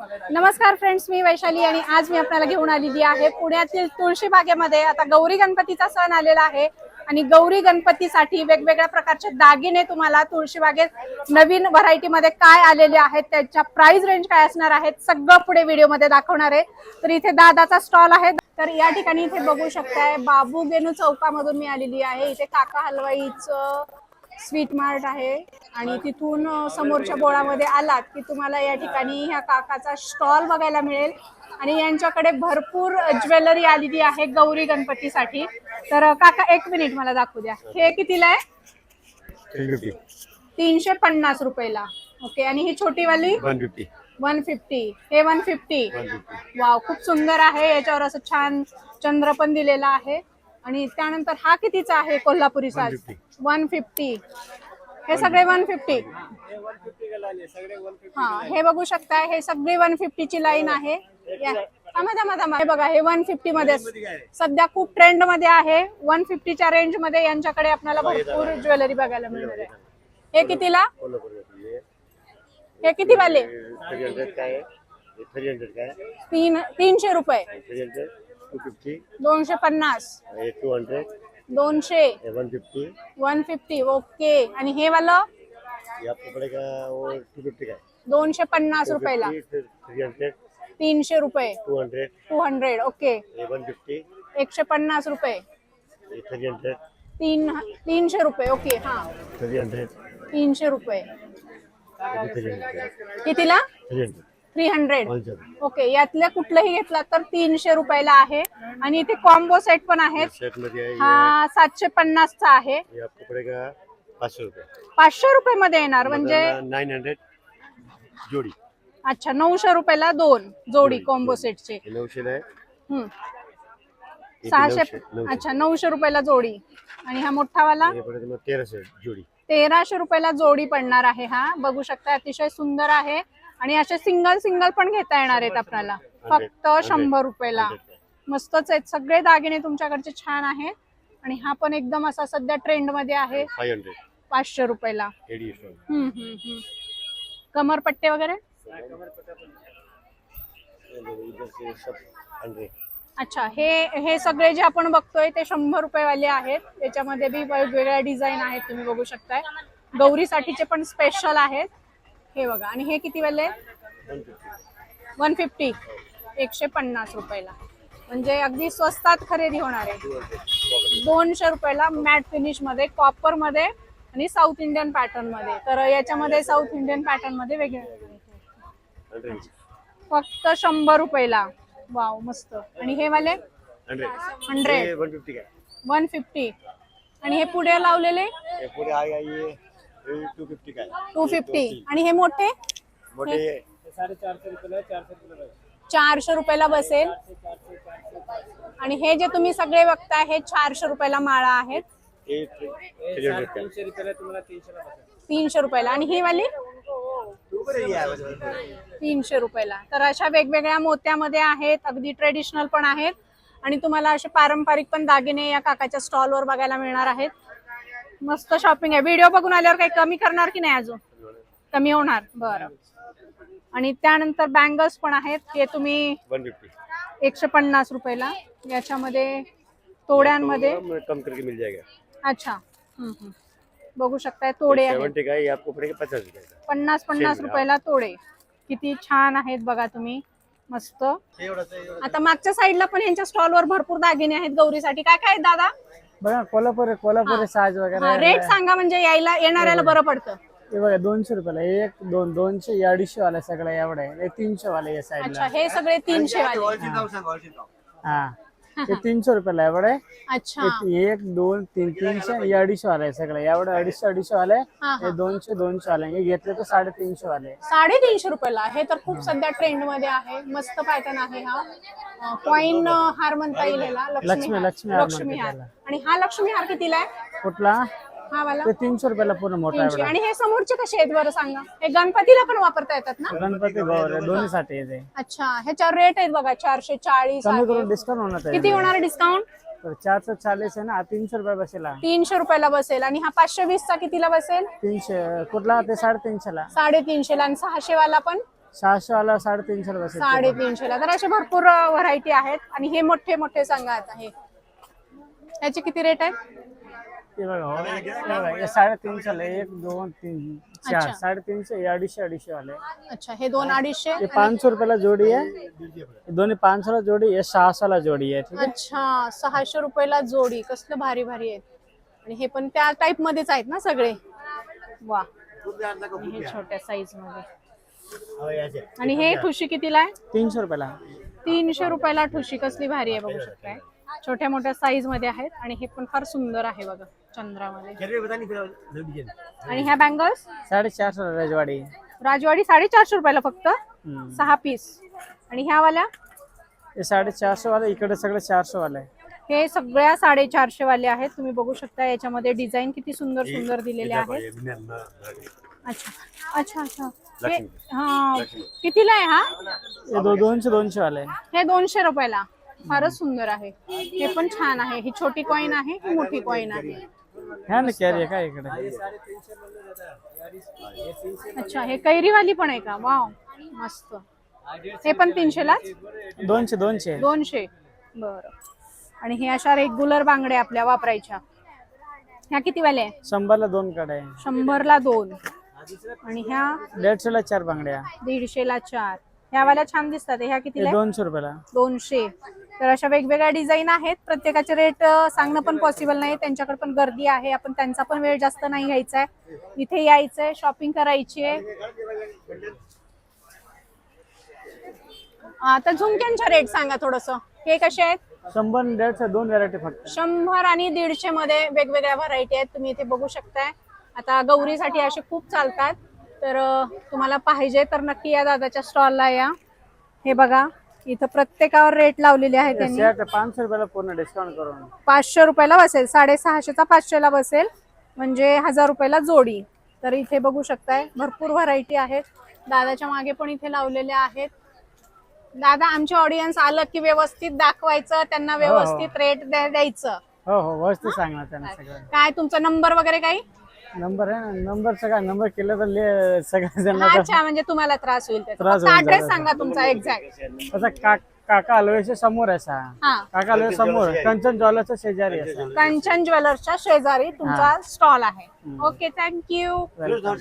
नमस्कार फ्रेंड्स, मी वैशाली आणि आज मी आपल्याला घेऊन आलेली आहे पुण्यातील तुळशीबागेमध्ये. आता गौरी गणपतीचा सण आलेला आहे आणि गौरी गणपतीसाठी वेगवेगळ्या प्रकारचे दागिने तुम्हाला तुळशीबागेत नवीन व्हरायटी मध्ये काय आलेले आहेत, त्याच्या प्राइस रेंज काय असणार आहेत, सगळं पुढे व्हिडिओ मध्ये दाखवणार आहे. तर इथे दादाचा स्टॉल आहे. तर या ठिकाणी इथे बघू शकताय बाबू गेनू चौकामधून मी आलेली आहे. इथे काका हलवाईचं स्वीट मार्ट आहे आणि तिथून समोरच्या बोळामध्ये आलात की तुम्हाला या ठिकाणी ह्या काकाचा स्टॉल बघायला मिळेल आणि यांच्याकडे भरपूर ज्वेलरी आलेली आहे गौरी गणपतीसाठी. तर काका एक मिनिट मला दाखवू द्या. हे कितीला आहे? 350 रुपयाला. ओके. आणि ही छोटी वाली 150. हे 150. वाव, खूप सुंदर आहे. याच्यावर असं छान चंद्र पण दिलेला आहे. आणि त्यानंतर हा कितीचा आहे कोल्हापुरी साज? 150. हे सगळे 150. हा, हे बघू शकता, हे सगळी 150 ची लाईन आहे. हे बघा, हे 150 मध्ये सध्या खूप ट्रेंड मध्ये आहे. 150 च्या रेंज मध्ये यांच्याकडे आपल्याला भरपूर ज्वेलरी बघायला मिळणार आहे. हे कितीला? हे किती वाले? 300 रुपये. 250. 200. 150. ओके. आणि हे वाला 250 रुपयाला. 300 रुपये. 200. ओके. 150 रुपये. 300 रुपये. ओके. हा, 300 रुपये. कितीला? 300. ओके. यातल्या कुठलंही घेतला तर 300 रुपयाला आहे. आणि इथे कॉम्बो सेट पण आहेत. हा 750 चा आहे. 500 रुपये मध्ये येणार म्हणजे 900 जोडी. अच्छा, 900 रुपयाला 2 जोडी कॉम्बो सेटचे. 600. अच्छा, 900 रुपयाला जोडी. आणि हा मोठा वाला 1300 जोडी. 1300 रुपयाला जोडी पडणार आहे. हा बघू शकता, अतिशय सुंदर आहे. आणि असे सिंगल पण घेता येणार आहेत आपल्याला फक्त 100 रुपयाला. मस्तच आहेत सगळे दागिने तुमच्याकडचे, छान आहेत. आणि हा पण एकदम असा सध्या ट्रेंड मध्ये आहे. 500 रुपयाला. कमरपट्टे वगैरे. अच्छा, हे सगळे जे आपण बघतोय ते 100 रुपये वाले आहेत. त्याच्यामध्ये बी वेगवेगळ्या डिझाईन आहेत, तुम्ही बघू शकताय. गौरीसाठीचे पण स्पेशल आहेत. हे बघा. आणि हे किती वाले? 150. 150 रुपयाला. म्हणजे अगदी स्वस्तात खरेदी होणार आहे. 200 रुपयाला मॅट फिनिश मध्ये, कॉपर मध्ये आणि साऊथ इंडियन पॅटर्न मध्ये. तर याच्यामध्ये साऊथ इंडियन पॅटर्न मध्ये वेगळे फक्त 100 रुपयाला. वाव, मस्त. आणि हे वाले 100. 150. आणि हे पुढे लावलेले 250. आणि हे मोठे 400 रुपयाला बसेल. आणि हे जे तुम्ही सगळे बघताय हे 400 रुपयाला माळा आहेत. 300 रुपयाला. आणि ही वाली 300 रुपयाला. तर अशा वेगवेगळ्या मोत्यामध्ये आहेत, अगदी ट्रेडिशनल पण आहेत. आणि तुम्हाला असे पारंपरिक पण दागिने या काकाच्या स्टॉल वर बघायला मिळणार आहेत. मस्त शॉपिंग आहे. व्हिडिओ बघून आल्यावर काही कमी करणार की नाही? अजून कमी होणार. बरं. आणि त्यानंतर बँगल्स पण आहेत. हे तुम्ही 150 रुपयाला. याच्यामध्ये तोड्यांमध्ये कम करके मिल जाएगा. अच्छा. बघू शकताय तोडे आहेत. 50 रुपयाला तोडे. किती छान आहेत बघा तुम्ही. मस्त. आता मागच्या साईडला पण यांच्या स्टॉल वर भरपूर दागिने आहेत गौरीसाठी. काय काय दादा? बघा, कोल्हापुरी साज वगैरे. रेट सांगा म्हणजे यायला येणाऱ्याला बरं पडतं. हे बघा 200 रुपयाला. 1 2 200 250 वाला सगळं एवढं आहे. 300 वाला या साईडला. अच्छा, हे सगळे 300 वाले. हा, ते 300 रुपयाला एवढं आहे. अच्छा. 1 2 3 300 250 वाला आहे सगळं एवढं. 250 वाला आहे. हे 200 वाला आहे. हे घेतले तर 350 वाले. 350 रुपयाला. हे तर खूप सध्या ट्रेंड मध्ये आहे. मस्त पॅटर्न आहे हा. कॉइन हार म्हणता येईल याला. लक्ष्मी हार. आणि हा लक्ष्मी हार कितीला आहे? कुठला? हा वाला ते 300 रुपयाला पूर्ण मोठा 300. आणि हे समोरचे कसे आहेत बरं सांगा? हे गणपतीला पण वापरता येतात ना? गणपती गौरी दोन्हीसाठी येते. अच्छा, ह्याच्यावर रेट आहेत बघा 440. कमी करून डिस्काउंट होणार. किती होणार डिस्काउंट? 440 आहे ना. 300 रुपये बसेल. 300 रुपयाला बसेल. आणि हा 520 चा कितीला बसेल? 300. कुठला? ते 350 ला. 350 ला. आणि 600 वाला पण 700 वाला 350 रुपये set. 350 ला. तर असे भरपूर व्हरायटी आहेत. आणि हे मोठे मोठे सांगा आता हे याचे किती रेट आहे? हे बघा हो, हे बघा, हे 350 ला 1 2 3 4 अच्छा. 350 250 वाले. अच्छा, हे 200-250. ये 500 रुपयाला जोडी आहे. हे दोन्ही 500 ला जोडी, हे 600 ला जोडी आहे. ठीक आहे. अच्छा, 600 रुपयाला जोडी. कसलं भारी भारी आहेत. आणि हे पण त्या टाइप मध्येच आहेत ना सगळे. वा, आणि हे छोट्या साईज मध्ये. आणि हे ठुशी कितीला आहे? 300 रुपयाला. 300 रुपयाला ठुशी. कसली भारी आहे, बघू शकताय. छोट्या मोठ्या साईज मध्ये आहेत. आणि हे पण फार सुंदर आहे बघा, चंद्रामध्ये. आणि ह्या बँगल्स 450 ला रजवाडी. राजवाडी 450 रुपयाला फक्त 6 पीस. आणि ह्या वाल्या हे 450 वाले, इकडे सगळे 400 वाले आहे. हे सगळ्या 450 वाले आहेत. तुम्ही बघू शकता याच्यामध्ये डिझाईन किती सुंदर सुंदर दिलेले आहेत. अच्छा अच्छा अच्छा. हे हा कितीला आहे हा? हे 200 वाले आहे. हे 200 रुपयाला. फारच सुंदर आहे. हे पण छान आहे. ही छोटी कॉइन आहे, ही मोठी कॉइन आहे. ह्या ना कॅरी आहे का इकडे? अच्छा, हे कैरीवाली पण आहे का? वाव, मस्त. हे पण 300 ला. 200. बरं. आणि हे अशा रेग्युलर बांगड्या आपल्या वापरायच्या. ह्या किती वाल्या आहे? 100 ला 2 कडे आहे. 100 ला 2. आणि ह्या 150 ला 4 बांगड्या. 150 ला 4. ह्या वाल्या छान दिसतात. ह्या कितीला? 200 रुपयाला. 200. तर अशा वेगवेगळ्या डिझाईन आहेत. प्रत्येकाचे रेट सांगणं पण पॉसिबल नाही. त्यांच्याकडे पण गर्दी आहे. आपण त्यांचा पण वेळ जास्त नाही घ्यायचा आहे. इथे यायचंय, शॉपिंग करायची आहे. आता झुमक्यांच्या रेट सांगा थोडस. हे कसे आहेत? 100 150 2 व्हरायटी फक्त. 100 आणि 150 मध्ये वेगवेगळ्या व्हरायटी आहेत. तुम्ही इथे बघू शकताय. आता गौरीसाठी असे खूप चालतात. तर तुम्हाला पाहिजे तर नक्की या दादाच्या स्टॉलला या. हे बघा, इथं प्रत्येकावर रेट लावलेले आहेत त्यांनी. सेट 500 रुपयाला पूर्ण डिस्काउंट करून. 500 रुपयाला बसेल. 650चा 500 ला बसेल. म्हणजे 1000 रुपयाला जोडी. तर इथे बघू शकताय भरपूर व्हरायटी आहेत. दादाच्या मागे पण इथे लावलेले आहेत. दादा, आमचे ऑडियन्स आलं की व्यवस्थित दाखवायचं, त्यांना व्यवस्थित रेट द्यायचं. हो हो, व्यवस्थित सांगणार त्यांना सगळं. काय तुमचा नंबर वगैरे काही? नंबर आहे ना, नंबरचं काय, नंबर केलं तर सगळ्या जण अच्छा, म्हणजे तुम्हाला त्रास होईल त्याचा. ऍड्रेस सांगा तुमचा एक्झॅक्ट. तसा काका हलवेच्या समोर आहे सा. हा, काका हलवे समोर कंचन ज्वेलर्सच्या शेजारी आहे. कंचन ज्वेलर्सच्या शेजारी तुमचा स्टॉल आहे. Okay, thank you. वेलकम.